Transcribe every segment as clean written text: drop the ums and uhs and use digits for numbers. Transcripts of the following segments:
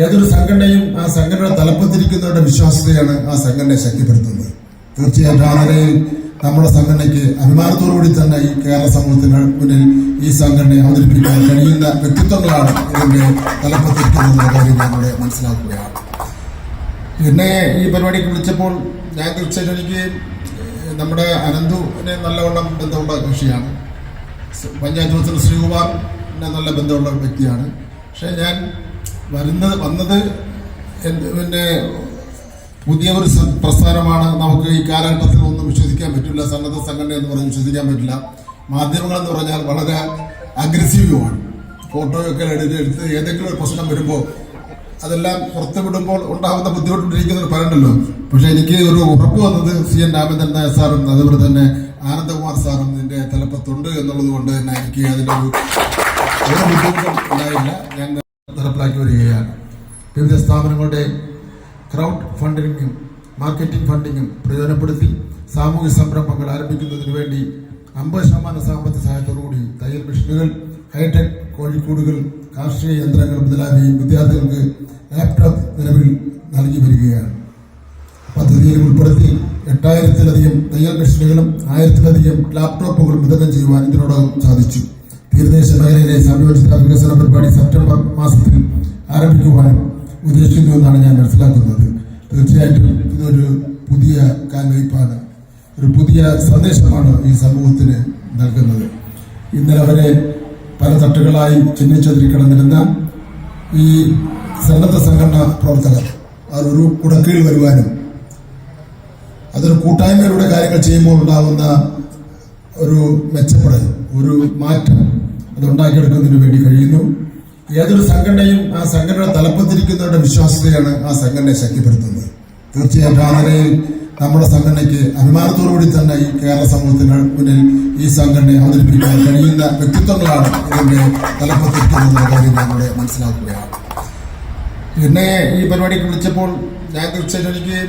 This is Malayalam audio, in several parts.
ഏതൊരു സംഘടനയും ആ സംഘടനയുടെ തലപ്പത്തിരിക്കുന്നവരുടെ വിശ്വാസ്യതയാണ് ആ സംഘടനയെ ശക്തിപ്പെടുത്തുന്നത്. തീർച്ചയായിട്ടും ആ നിലയിൽ നമ്മുടെ സംഘടനയ്ക്ക് അഭിമാനത്തോടുകൂടി തന്നെ ഈ കേരള സമൂഹത്തിന് മുന്നിൽ ഈ സംഘടനയെ അവതരിപ്പിക്കാൻ കഴിയുന്ന വ്യക്തിത്വങ്ങളാണ് ഇതിന്റെ തലപ്പത്തിരിക്കുന്ന കാര്യം ഞങ്ങളുടെ മനസ്സിലാക്കുകയാണ്. എന്നെ ഈ പരിപാടിക്ക് വിളിച്ചപ്പോൾ ഞാൻ തീർച്ചയായിട്ടും എനിക്ക് നമ്മുടെ അനന്തുവിനെ നല്ലവണ്ണം ബന്ധമുള്ള കക്ഷിയാണ്. പഞ്ചായത്ത് പ്രസിഡന്റ് ശ്രീകുമാറിനെ നല്ല ബന്ധമുള്ള വ്യക്തിയാണ്. പക്ഷെ ഞാൻ വന്നത് പിന്നെ പുതിയ ഒരു പ്രസ്ഥാനമാണ്. നമുക്ക് ഈ കാലഘട്ടത്തിൽ ഒന്നും വിശ്വസിക്കാൻ പറ്റില്ല. സന്നദ്ധ സംഘടന എന്ന് പറഞ്ഞ് വിശ്വസിക്കാൻ പറ്റില്ല. മാധ്യമങ്ങളെന്ന് പറഞ്ഞാൽ വളരെ അഗ്രസീവുമാണ്. ഫോട്ടോയൊക്കെ എടുത്ത് ഏതെങ്കിലും ഒരു പ്രശ്നം വരുമ്പോൾ അതെല്ലാം പുറത്തുവിടുമ്പോൾ ഉണ്ടാകുന്ന ബുദ്ധിമുട്ടുണ്ടിരിക്കുന്നവർ പറയണ്ടല്ലോ. പക്ഷെ എനിക്ക് ഒരു ഉറപ്പ് വന്നത് CN രാമചന്ദ്രൻ നായർ സാറും അതുപോലെ തന്നെ ആനന്ദകുമാർ സാറും ഇതിന്റെ തലപ്പത്തുണ്ട് എന്നുള്ളത് കൊണ്ട് തന്നെ എനിക്ക് അതിൻ്റെ ഒരു ബുദ്ധിമുട്ടും ഉണ്ടായില്ല. ഞാൻ നടപ്പിലാക്കി വരികയാണ്. വിവിധ സ്ഥാപനങ്ങളുടെ ക്രൗഡ് ഫണ്ടിങ്ങും മാർക്കറ്റിംഗ് ഫണ്ടിങ്ങും പ്രയോജനപ്പെടുത്തി സാമൂഹ്യ സംരംഭങ്ങൾ ആരംഭിക്കുന്നതിന് വേണ്ടി 50% സാമ്പത്തിക സഹായത്തോടുകൂടി തയ്യൽ മെഷീനുകൾ, ഹൈടെക് കോഴിക്കൂടുകൾ, കാർഷിക യന്ത്രങ്ങൾ മുതലായവയും വിദ്യാർത്ഥികൾക്ക് ലാപ്ടോപ്പ് നിലവിൽ നൽകി വരികയാണ്. പദ്ധതിയിൽ ഉൾപ്പെടുത്തി 8000-ലധികം തയ്യൽ മെഷീനുകളും 1000-ലധികം ലാപ്ടോപ്പുകളും വിതരണം ചെയ്യുവാൻ ഇതിനോടകം സാധിച്ചു. തീരദേശ മേഖലയിലെ സംയോജിത വികസന പരിപാടി സെപ്റ്റംബർ മാസത്തിൽ ആരംഭിക്കുവാനും ഉദ്ദേശിക്കുന്നുവെന്നാണ് ഞാൻ മനസ്സിലാക്കുന്നത്. തീർച്ചയായിട്ടും ഇതൊരു പുതിയ കാൽവയ്പാണ്, ഒരു പുതിയ സന്ദേശമാണ് ഈ സമൂഹത്തിന് നൽകുന്നത്. ഇന്നലെ വരെ പല തട്ടുകളായി ചിഹ്നിച്ചതിരി കിടന്നിരുന്ന ഈ സന്നദ്ധ സംഘടനാ പ്രവർത്തകർ അതൊരു കുടക്കീഴിൽ വരുവാനും അതൊരു കൂട്ടായ്മയിലൂടെ കാര്യങ്ങൾ ചെയ്യുമ്പോൾ ഉണ്ടാകുന്ന ഒരു മെച്ചപ്പെടൽ, ഒരു മാറ്റം അതുണ്ടാക്കിയെടുക്കുന്നതിന് വേണ്ടി കഴിയുന്നു. ഏതൊരു സംഘടനയും ആ സംഘടനയുടെ തലപ്പത്തിരിക്കുന്നവരുടെ വിശ്വാസ്യതയാണ് ആ സംഘടനയെ ശക്തിപ്പെടുത്തുന്നത്. തീർച്ചയായിട്ടും ആ നിലയിൽ നമ്മുടെ സംഘടനയ്ക്ക് അഭിമാനത്തോടുകൂടി തന്നെ ഈ കേരള സമൂഹത്തിന് മുന്നിൽ ഈ സംഘടനയെ അവതരിപ്പിക്കാൻ കഴിയുന്ന വ്യക്തിത്വങ്ങളാണ് ഇതിന്റെ തലപ്പത്തിരിക്കുന്ന കാര്യം ഞങ്ങളുടെ മനസ്സിലാക്കുകയാണ്. എന്നെ ഈ പരിപാടിക്ക് വിളിച്ചപ്പോൾ ഞാൻ തീർച്ചയായിട്ടും എനിക്ക്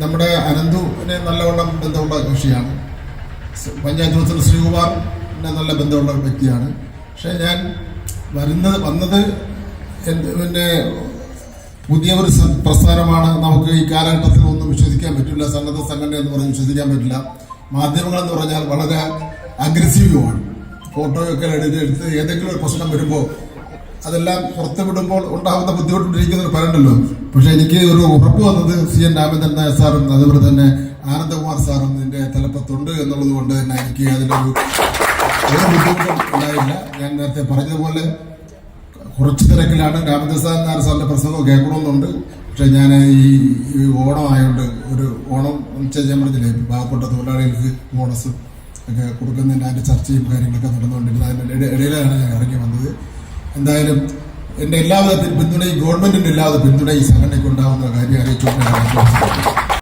നമ്മുടെ അനന്തുവിനെ നല്ലവണ്ണം ബന്ധമുള്ള കക്ഷിയാണ്. പഞ്ചായത്ത് പ്രസിഡന്റ് ശ്രീകുമാറിനെ നല്ല ബന്ധമുള്ള വ്യക്തിയാണ്. പക്ഷെ ഞാൻ വന്നത് പിന്നെ പുതിയ ഒരു പ്രസ്ഥാനമാണ്. നമുക്ക് ഈ കാലഘട്ടത്തിൽ ഒന്നും വിശ്വസിക്കാൻ പറ്റില്ല. സന്നദ്ധ സംഘടന എന്ന് പറഞ്ഞ് വിശ്വസിക്കാൻ പറ്റില്ല. മാധ്യമങ്ങളെന്ന് പറഞ്ഞാൽ വളരെ അഗ്രസീവുമാണ്. ഫോട്ടോയൊക്കെ എടുത്ത് ഏതെങ്കിലും ഒരു പ്രശ്നം വരുമ്പോൾ അതെല്ലാം പുറത്തുവിടുമ്പോൾ ഉണ്ടാകുന്ന ബുദ്ധിമുട്ടുണ്ടിരിക്കുന്നവർ പറയണ്ടല്ലോ. പക്ഷെ എനിക്ക് ഒരു ഉറപ്പ് വന്നത് CN രാമചന്ദ്രൻ നായർ സാറും അതുപോലെ തന്നെ ആനന്ദകുമാർ സാറും ഇതിന്റെ തലപ്പത്തുണ്ട് എന്നുള്ളത് കൊണ്ട് തന്നെ എനിക്ക് അതിൻ്റെ ഒരു ബുദ്ധിമുട്ടും ഉണ്ടായില്ല. ഞാൻ നേരത്തെ പറഞ്ഞതുപോലെ കുറച്ച് തിരക്കിലാണ്. രാമചന്ദ്രൻ നായർ സാറിന്റെ പ്രസംഗം കേൾക്കണമെന്നുണ്ട്. പക്ഷെ ഞാൻ ഈ ഓണം ആയതുകൊണ്ട് ഒരു ഓണം ഞാൻ പറഞ്ഞില്ലേ, പാവപ്പെട്ട തൊഴിലാളികൾക്ക് ബോണസ് ഒക്കെ കൊടുക്കുന്നതിൻ്റെ അതിൻ്റെ ചർച്ചയും കാര്യങ്ങളൊക്കെ നടന്നുകൊണ്ടിരുന്നത്. അതിൻ്റെ ഇടയിലാണ് ഞാൻ ഇറങ്ങി വന്നത്. എന്തായാലും എൻ്റെ എല്ലാവിധ പിന്തുണയും ഗവൺമെന്റിന്റെ എല്ലാവിധ പിന്തുണയും ഈ സംഘടനയ്ക്ക് ഉണ്ടാവുന്ന കാര്യം അറിയിച്ചുകൊണ്ട്